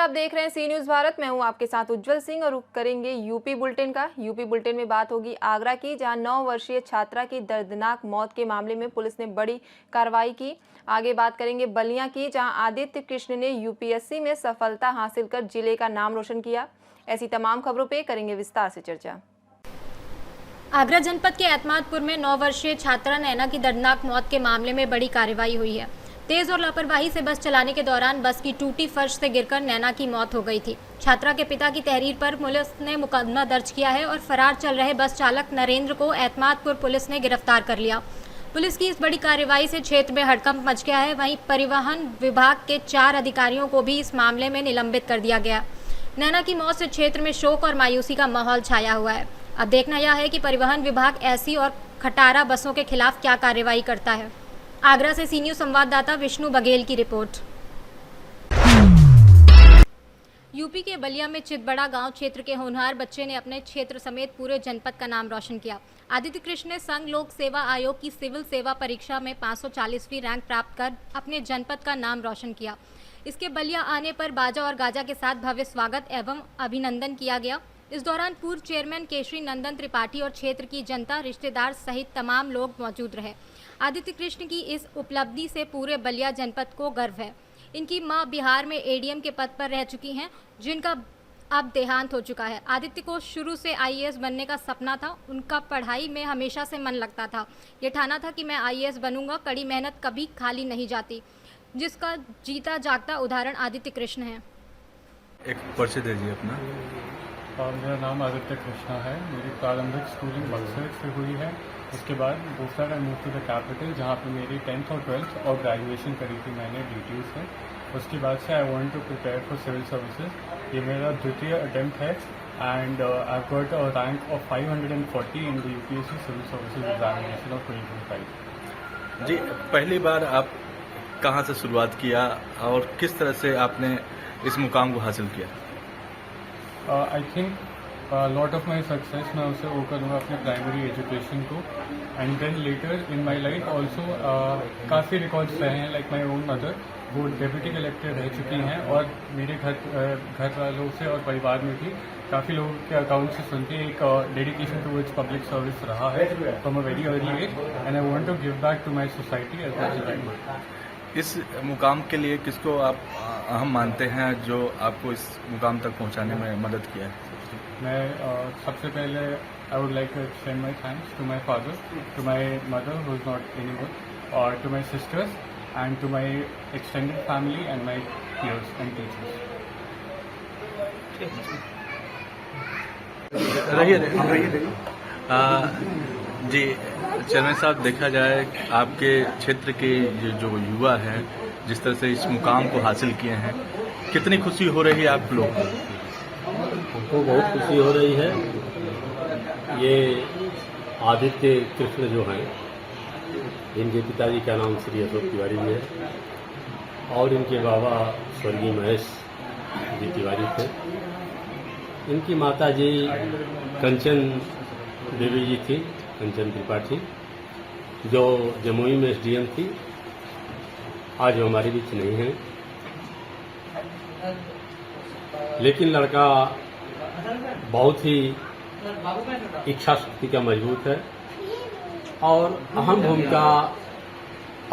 आप देख रहे हैं सी न्यूज़ भारत। मैं हूं आपके साथ उज्जवल सिंह और करेंगे यूपी बुलेटिन का। यूपी बुलेटिन में बात होगी आगरा की, जहां 9 वर्षीय छात्रा की दर्दनाक मौत के मामले में पुलिस ने बड़ी कार्रवाई की। आगे बात करेंगे बलिया की, जहां आदित्य कृष्ण ने यूपीएससी में सफलता हासिल कर जिले का नाम रोशन किया। ऐसी तमाम खबरों पर करेंगे विस्तार से चर्चा। आगरा जनपद के एतमादपुर में 9 वर्षीय छात्रा नैना की दर्दनाक मौत के मामले में बड़ी कार्रवाई हुई है। तेज और लापरवाही से बस चलाने के दौरान बस की टूटी फर्श से गिरकर नैना की मौत हो गई थी। छात्रा के पिता की तहरीर पर पुलिस ने मुकदमा दर्ज किया है और फरार चल रहे बस चालक नरेंद्र को एतमादपुर पुलिस ने गिरफ्तार कर लिया। पुलिस की इस बड़ी कार्रवाई से क्षेत्र में हड़कंप मच गया है। वहीं परिवहन विभाग के 4 अधिकारियों को भी इस मामले में निलंबित कर दिया गया। नैना की मौत से क्षेत्र में शोक और मायूसी का माहौल छाया हुआ है। अब देखना यह है कि परिवहन विभाग ऐसी और खटारा बसों के खिलाफ क्या कार्रवाई करता है। आगरा से सी न्यूज़ संवाददाता विष्णु बघेल की रिपोर्ट। यूपी के बलिया में चितबड़ा गांव क्षेत्र के होनहार बच्चे ने अपने क्षेत्र समेत पूरे जनपद का नाम रोशन किया। आदित्य कृष्ण ने संघ लोक सेवा आयोग की सिविल सेवा परीक्षा में 540वीं रैंक प्राप्त कर अपने जनपद का नाम रोशन किया। इसके बलिया आने पर बाजा और गाजा के साथ भव्य स्वागत एवं अभिनंदन किया गया। इस दौरान पूर्व चेयरमैन केशरी नंदन त्रिपाठी और क्षेत्र की जनता, रिश्तेदार सहित तमाम लोग मौजूद रहे। आदित्य कृष्ण की इस उपलब्धि से पूरे बलिया जनपद को गर्व है। इनकी मां बिहार में एडीएम के पद पर रह चुकी हैं, जिनका अब देहांत हो चुका है। आदित्य को शुरू से आईएएस बनने का सपना था। उनका पढ़ाई में हमेशा से मन लगता था। ये ठाना था कि मैं आईएएस बनूंगा। कड़ी मेहनत कभी खाली नहीं जाती, जिसका जीता जागता उदाहरण आदित्य कृष्ण है। एक परिचय दीजिए अपना। मेरा नाम आदित्य कृष्णा है। मेरी प्रारंभिक स्कूलिंग बक्सर से हुई है। उसके बाद दूसरा time move to the capital, जहाँ पे मेरी 10th और 12th और ग्रेजुएशन करी थी मैंने ड्यूटीज़ से। उसके बाद से I want to prepare for civil services. ये मेरा द्वितीय अटेम्प्ट है and I got a rank of 540 in the UPSC civil services examination of 2025। जी, पहली बार आप कहाँ से शुरुआत किया और किस तरह से आपने इस मुकाम को हासिल किया? I think lot of my success मैं उसे वो करूँगा अपने प्राइमरी एजुकेशन को and then later in my life also काफ़ी रिकॉर्ड्स रहे हैं। लाइक माई ओन मदर, वो डेप्यूटी कलेक्टर रह चुकी हैं और मेरे घर वालों से और परिवार में भी काफ़ी लोगों के अकाउंट से सुनते एक डेडिकेशन टूवर्ड्स पब्लिक सर्विस रहा है from a very early age and I want to give back to my society as well as I. इस मुकाम के लिए किसको आप अहम मानते हैं जो आपको इस मुकाम तक पहुंचाने में मदद किया है? मैं सबसे पहले I would like to extend my thanks to my father, to my mother who is not anymore, और to my sisters and to my extended family and my peers and teachers. जी चेयरमैन साहब, देखा जाए आपके क्षेत्र के जो युवा हैं, जिस तरह से इस मुकाम को हासिल किए हैं, कितनी खुशी हो रही है आप लोग को? हमको बहुत खुशी हो रही है। ये आदित्य कृष्ण जो हैं, इनके पिताजी का नाम श्री अशोक तिवारी जी है और इनके बाबा स्वर्गीय महेश जी तिवारी थे। इनकी माता जी कंचन देवी जी थी, कंचन त्रिपाठी, जो जमुई में एसडीएम थी। आज वो हमारे बीच नहीं है, लेकिन लड़का बहुत ही इच्छा शक्ति का मजबूत है और अहम भूमिका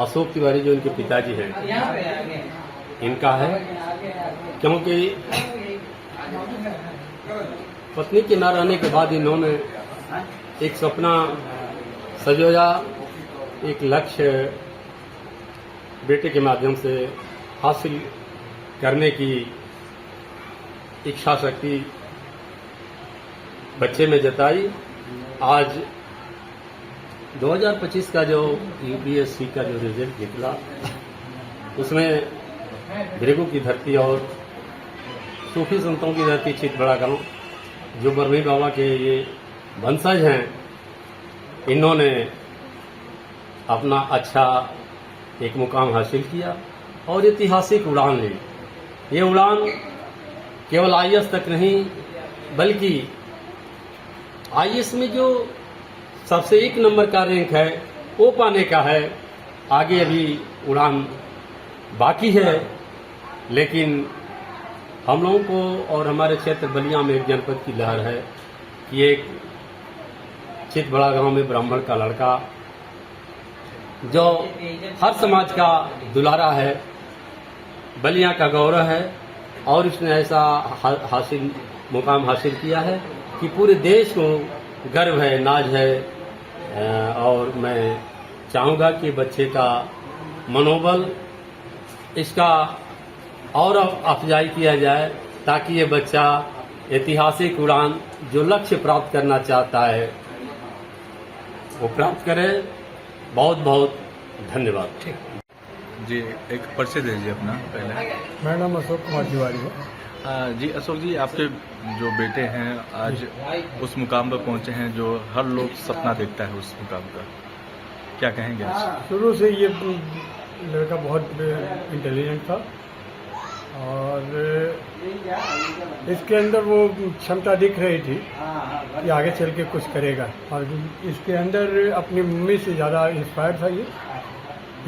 अशोक तिवारी जो इनके पिताजी हैं इनका है, क्योंकि पत्नी के न रहने के बाद इन्होंने एक सपना सजोया, एक लक्ष्य बेटे के माध्यम से हासिल करने की इच्छा शक्ति बच्चे में जताई। आज 2025 का जो यूपीएससी का जो रिजल्ट निकला, उसमें ब्रेगू की धरती और सूफी संतों की धरती चितबड़ा गांव, जो बरमी बाबा के ये वंशज हैं, इन्होंने अपना अच्छा एक मुकाम हासिल किया और ऐतिहासिक उड़ान ली। ये उड़ान केवल आईएएस तक नहीं, बल्कि आईएएस में जो सबसे 1 नंबर का रैंक है वो पाने का है। आगे अभी उड़ान बाकी है, लेकिन हम लोगों को और हमारे क्षेत्र बलिया में एक जनपद की लहर है कि एक चितबड़ा गांव में ब्राह्मण का लड़का जो हर समाज का दुलारा है, बलिया का गौरव है, और उसने ऐसा मुकाम हासिल किया है कि पूरे देश को गर्व है, नाज है। और मैं चाहूँगा कि बच्चे का मनोबल, इसका और अफजाई किया जाए ताकि ये बच्चा ऐतिहासिक उड़ान जो लक्ष्य प्राप्त करना चाहता है वो प्राप्त करे। बहुत बहुत धन्यवाद। जी, एक परिचय दे दीजिए अपना पहले। मेरा नाम अशोक कुमार तिवारी है। जी अशोक जी, आपके जो बेटे हैं आज उस मुकाम पर पहुंचे हैं जो हर लोग सपना देखता है उस मुकाम का, क्या कहेंगे आज? शुरू से ये लड़का बहुत इंटेलिजेंट था और इसके अंदर वो क्षमता दिख रही थी कि आगे चल के कुछ करेगा, और इसके अंदर अपनी मम्मी से ज़्यादा इंस्पायर था ये।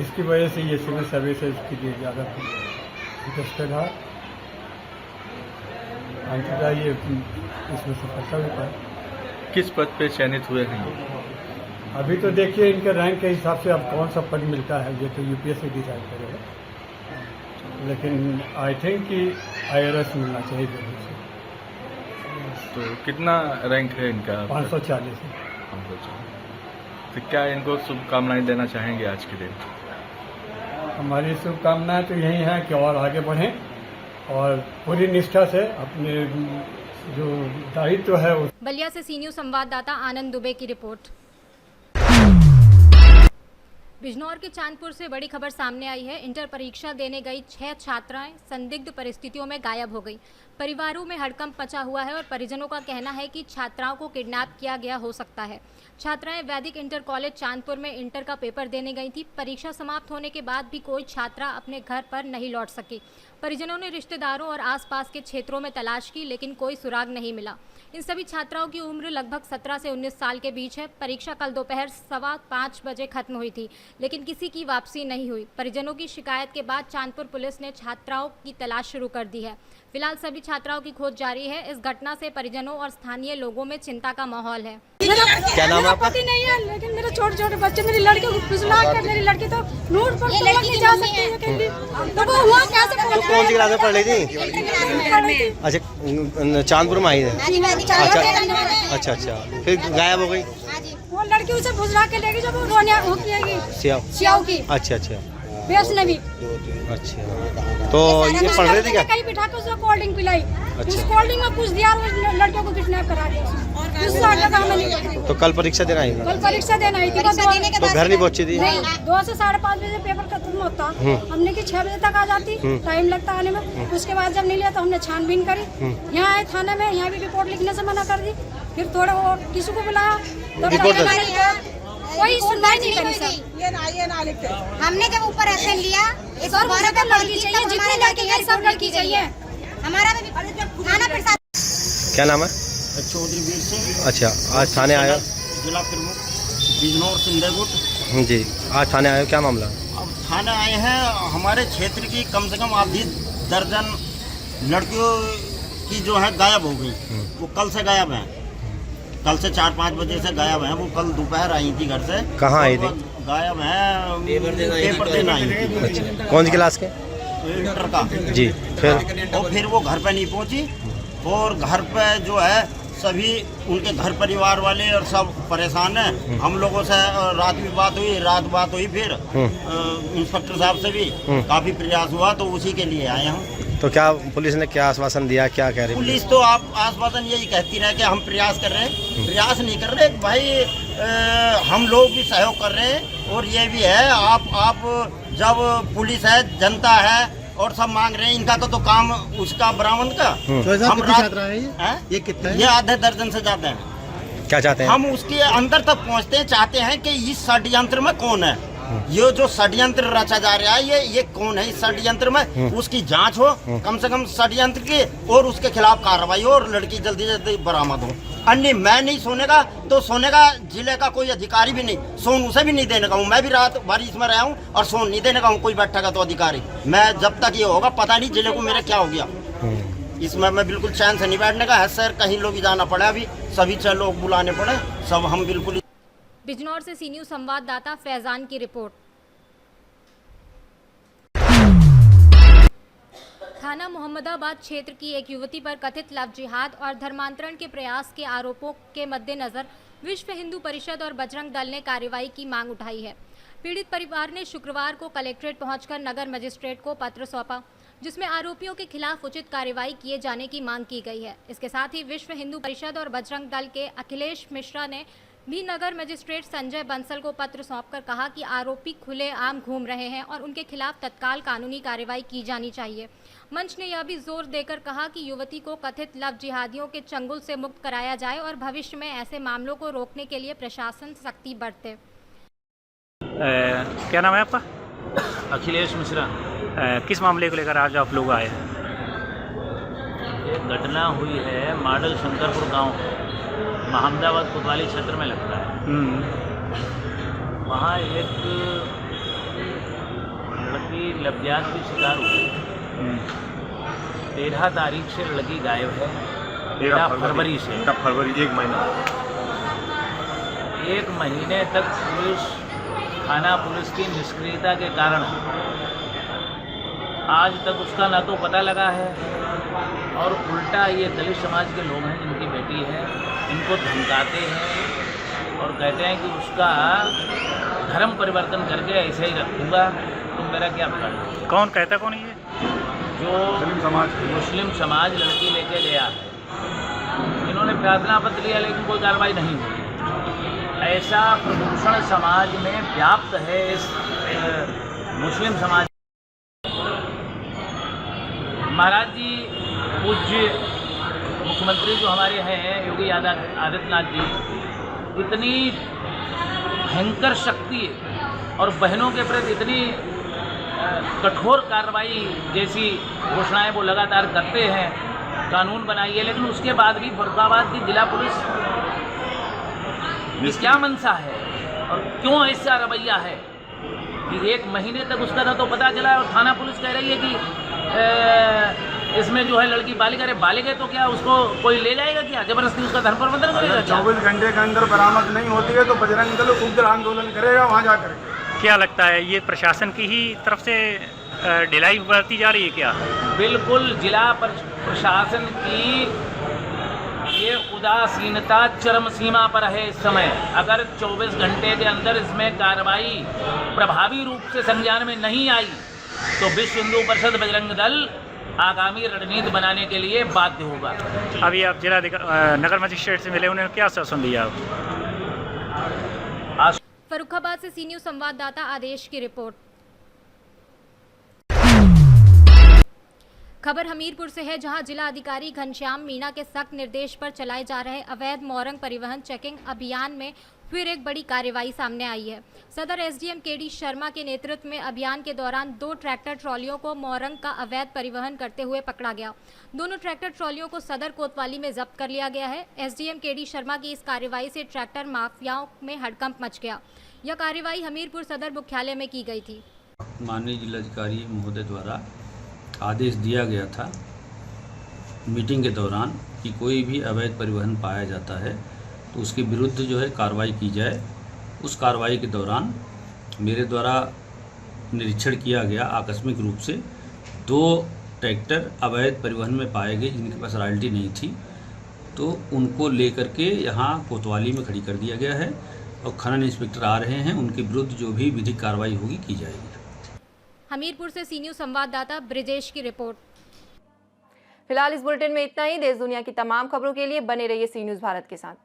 इसकी वजह से ये सिविल सर्विसेज के लिए ज़्यादा इंटरेस्टेड है। अंततः ये इसमें सफलता भी पाए। किस पद पे चयनित हुए हैं? अभी तो देखिए इनके रैंक के हिसाब से अब कौन सा पद मिलता है ये तो यूपीएससी डिसाइड करेगा, लेकिन आई थिंक कि IRS मिलना चाहिए जरूर से। तो कितना रैंक है इनका? 540 है। 540। तो क्या इनको शुभकामनाएं देना चाहेंगे आज के दिन? हमारी शुभकामनाएं तो यही है कि और आगे बढ़ें और पूरी निष्ठा से अपने जो दायित्व है उस बलिया से सी न्यूज़ संवाददाता आनंद दुबे की रिपोर्ट। बिजनौर के चांदपुर से बड़ी खबर सामने आई है। इंटर परीक्षा देने गई 6 छात्राएं संदिग्ध परिस्थितियों में गायब हो गई। परिवारों में हड़कंप मचा हुआ है और परिजनों का कहना है कि छात्राओं को किडनैप किया गया हो सकता है। छात्राएं वैदिक इंटर कॉलेज चांदपुर में इंटर का पेपर देने गई थी। परीक्षा समाप्त होने के बाद भी कोई छात्रा अपने घर पर नहीं लौट सकी। परिजनों ने रिश्तेदारों और आसपास के क्षेत्रों में तलाश की, लेकिन कोई सुराग नहीं मिला। इन सभी छात्राओं की उम्र लगभग 17 से 19 साल के बीच है। परीक्षा कल दोपहर 5:15 बजे खत्म हुई थी, लेकिन किसी की वापसी नहीं हुई। परिजनों की शिकायत के बाद चांदपुर पुलिस ने छात्राओं की तलाश शुरू कर दी है। फिलहाल सभी छात्राओं की खोज जारी है। इस घटना से परिजनों और स्थानीय लोगों में चिंता का माहौल है। क्या नाम है आपका? पति नहीं है, लेकिन मेरे छोटे छोटे बच्चे, मेरी लड़की को फिसला कर, मेरी लड़की तो नूर पर तो नहीं जा सकती है कहीं, तो वो हुआ कैसे? तो कौन सी क्लास में पढ़ रही थी? अच्छा, चांदपुर में आई है। अच्छा, फिर गायब हो गई। वो लड़की उसे फुसला के लेगी जब वो रोने हो की सियाओ की। अच्छा, वैष्णवी। अच्छा, तो ये पढ़ रही थी क्या? कहीं बिठा के उसको कोल्ड ड्रिंक पिलाई। अच्छा। उस कोल्ड ड्रिंक में कुछ दिया और उस लड़कियों को किडनैप करा दिया। तो कल परीक्षा देना आई? कल परीक्षा देना आई थी तो घर नहीं पहुंची थी? 2 से 5:30 बजे पेपर खत्म होता। हमने की 6 बजे तक आ जाती, टाइम लगता आने में। उसके बाद जब नहीं लिया तो हमने छानबीन करी। यहाँ आए थाने में, यहाँ भी रिपोर्ट लिखने से मना कर दी। फिर थोड़ा वो किसी को बुलाया तो कोई सुनवाई नहीं करी सर। हमने जब ऊपर एक्शन लिया, एक सर मुझे तो लड़की चाहिए, जितनी लड़की है सब लड़की चाहिए। हमारा भी थाना प्रशासन। क्या नाम है? चौधरी वीर सिंह। अच्छा, आज थाने आया? जिला प्रमुख बिजनौर सिंधेगुट। जी, आज थाने आए, क्या मामला? अब थाने आए हैं, हमारे क्षेत्र की कम से कम आधी दर्जन लड़कियों की जो है गायब हो गई। वो कल से गायब हैं, कल से 4-5 बजे से गायब हैं। वो कल दोपहर आई थी घर से। कहाँ आई थी? गायब हैं, पेपर देना आई थी। अच्छा, कौन सी क्लास के? इंटर का। जी, फिर वो घर पे नहीं पहुंची, और घर पे जो है सभी उनके घर परिवार वाले और सब परेशान हैं। हम लोगों से रात बात हुई फिर इंस्पेक्टर साहब से भी काफ़ी प्रयास हुआ, तो उसी के लिए आए हम। तो क्या पुलिस ने क्या आश्वासन दिया, क्या कह रही? पुलिस तो आप आश्वासन यही कहती रहे कि हम प्रयास कर रहे हैं। प्रयास नहीं कर रहे भाई, हम लोग भी सहयोग कर रहे हैं। और ये भी है, आप जब पुलिस है, जनता है और सब मांग रहे हैं, इनका तो काम उसका बरामद का। हम ये कितना? ये आधे दर्जन से ज्यादा है। क्या चाहते हैं? हम उसके अंदर तक पहुंचते चाहते हैं कि इस षड्यंत्र में कौन है, ये जो षड्यंत्र रचा जा रहा है, ये कौन है इस षड्यंत्र में, उसकी जांच हो कम से कम षड्यंत्र की, और उसके खिलाफ कार्रवाई हो और लड़की जल्दी जल्दी बरामद हो। अन्य मैं नहीं सोनेगा तो सोनेगा जिले का कोई अधिकारी भी नहीं, सोन उसे भी नहीं देने का हूँ। मैं भी रात भर इसमें रहा हूँ और सोन नहीं देने का हूँ। कोई बैठेगा तो अधिकारी, मैं जब तक ये होगा पता नहीं जिले को मेरे क्या हो गया। इसमें मैं बिल्कुल चैन से नहीं बैठने का है सर, कहीं लोग ही जाना पड़ा, अभी सभी 6 लोग बुलाने पड़े, सब हम बिल्कुल। बिजनौर से सी न्यूज़ संवाददाता फैजान की रिपोर्ट। थाना मोहम्मदाबाद क्षेत्र की एक युवती पर कथित लव जिहाद और धर्मांतरण के प्रयास के आरोपों के मद्देनजर विश्व हिंदू परिषद और बजरंग दल ने कार्रवाई की मांग उठाई है। पीड़ित परिवार ने शुक्रवार को कलेक्ट्रेट पहुंचकर नगर मजिस्ट्रेट को पत्र सौंपा, जिसमें आरोपियों के खिलाफ उचित कार्रवाई किए जाने की मांग की गई है। इसके साथ ही विश्व हिंदू परिषद और बजरंग दल के अखिलेश मिश्रा ने भी नगर मजिस्ट्रेट संजय बंसल को पत्र सौंपकर कहा कि आरोपी खुलेआम घूम रहे हैं और उनके खिलाफ तत्काल कानूनी कार्रवाई की जानी चाहिए। मंच ने यह भी जोर देकर कहा कि युवती को कथित लव जिहादियों के चंगुल से मुक्त कराया जाए और भविष्य में ऐसे मामलों को रोकने के लिए प्रशासन सख्ती बरते। क्या नाम है आपका? अखिलेश मिश्रा। किस मामले को लेकर आज आप लोग आए? एक घटना हुई है मॉडल शंकरपुर गांव, मोहम्मदाबाद कोतवाली क्षेत्र में लगता है। वहाँ एक लड़की लब्जात की शिकार हुई। 13 तारीख से लड़की गायब है, 13 फरवरी से। 13 फरवरी, एक महीने तक थाना पुलिस की निष्क्रियता के कारण आज तक उसका ना तो पता लगा है, और उल्टा ये दलित समाज के लोग हैं जिनकी बेटी है, इनको धमकाते हैं और कहते हैं कि उसका धर्म परिवर्तन करके ऐसे ही रखूँगा, तुम मेरा क्या बिगाड़। कौन कहता, कौन है ये? जो मुस्लिम समाज लड़की लेके गया, इन्होंने प्रार्थना पत्र लिया लेकिन कोई कार्रवाई नहीं हुई। ऐसा प्रदूषण समाज में व्याप्त है इस मुस्लिम समाज। महाराज जी पूज्य मुख्यमंत्री जो हमारे हैं योगी आदित्यनाथ जी, इतनी भयंकर शक्ति और बहनों के प्रति इतनी कठोर कार्रवाई जैसी घोषणाएं वो लगातार करते हैं, कानून बनाई है, लेकिन उसके बाद भी फरुखाबाद की जिला पुलिस की क्या मंशा है और क्यों ऐसा रवैया है कि 1 महीने तक उसका ना तो पता चला, और थाना पुलिस कह रही है कि इसमें जो है लड़की बालिका है। बालिका तो क्या उसको कोई ले जाएगा क्या, जबरदस्ती उसका धर्म परिवर्तन करेगा? 24 घंटे के अंदर बरामद नहीं होती है तो बजरंग दल उग्र आंदोलन करेगा वहाँ जाकर। क्या लगता है ये प्रशासन की ही तरफ से ढिलाई बरती जा रही है क्या? बिल्कुल, जिला प्रशासन की ये उदासीनता चरम सीमा पर है इस समय। अगर 24 घंटे के अंदर इसमें कार्रवाई प्रभावी रूप से संज्ञान में नहीं आई तो विश्व हिंदू परिषद बजरंग दल आगामी रणनीति बनाने के लिए बाध्य होगा। अभी आप जिला नगर मजिस्ट्रेट से मिले, उन्होंने क्या आश्वासन दिया? फरुखाबाद से सी न्यूज़ संवाददाता आदेश की रिपोर्ट। खबर हमीरपुर से है, जहां जिला अधिकारी घनश्याम मीणा के सख्त निर्देश पर चलाए जा रहे अवैध मोरंग परिवहन चेकिंग अभियान में फिर एक बड़ी कार्रवाई सामने आई है। सदर एसडीएम केडी शर्मा के नेतृत्व में अभियान के दौरान 2 ट्रैक्टर ट्रॉलियों को मोरंग का अवैध परिवहन करते हुए पकड़ा गया। दोनों ट्रैक्टर ट्रॉलियों को सदर कोतवाली में जब्त कर लिया गया है। एसडीएम केडी शर्मा की इस कार्रवाई से ट्रैक्टर माफियाओं में हड़कंप मच गया। यह कार्रवाई हमीरपुर सदर मुख्यालय में की गई थी। माननीय जिलाधिकारी महोदय द्वारा आदेश दिया गया था मीटिंग के दौरान कि कोई भी अवैध परिवहन पाया जाता है तो उसके विरुद्ध जो है कार्रवाई की जाए। उस कार्रवाई के दौरान मेरे द्वारा निरीक्षण किया गया आकस्मिक रूप से 2 ट्रैक्टर अवैध परिवहन में पाए गए जिनके पास रॉयल्टी नहीं थी, तो उनको लेकर के यहाँ कोतवाली में खड़ी कर दिया गया है और खनन इंस्पेक्टर आ रहे हैं, उनके विरुद्ध जो भी विधिक कार्रवाई होगी की जाएगी। हमीरपुर से सी न्यूज़ संवाददाता ब्रिजेश की रिपोर्ट। फिलहाल इस बुलेटिन में इतना ही। देश दुनिया की तमाम खबरों के लिए बने रहिए सी न्यूज़ भारत के साथ।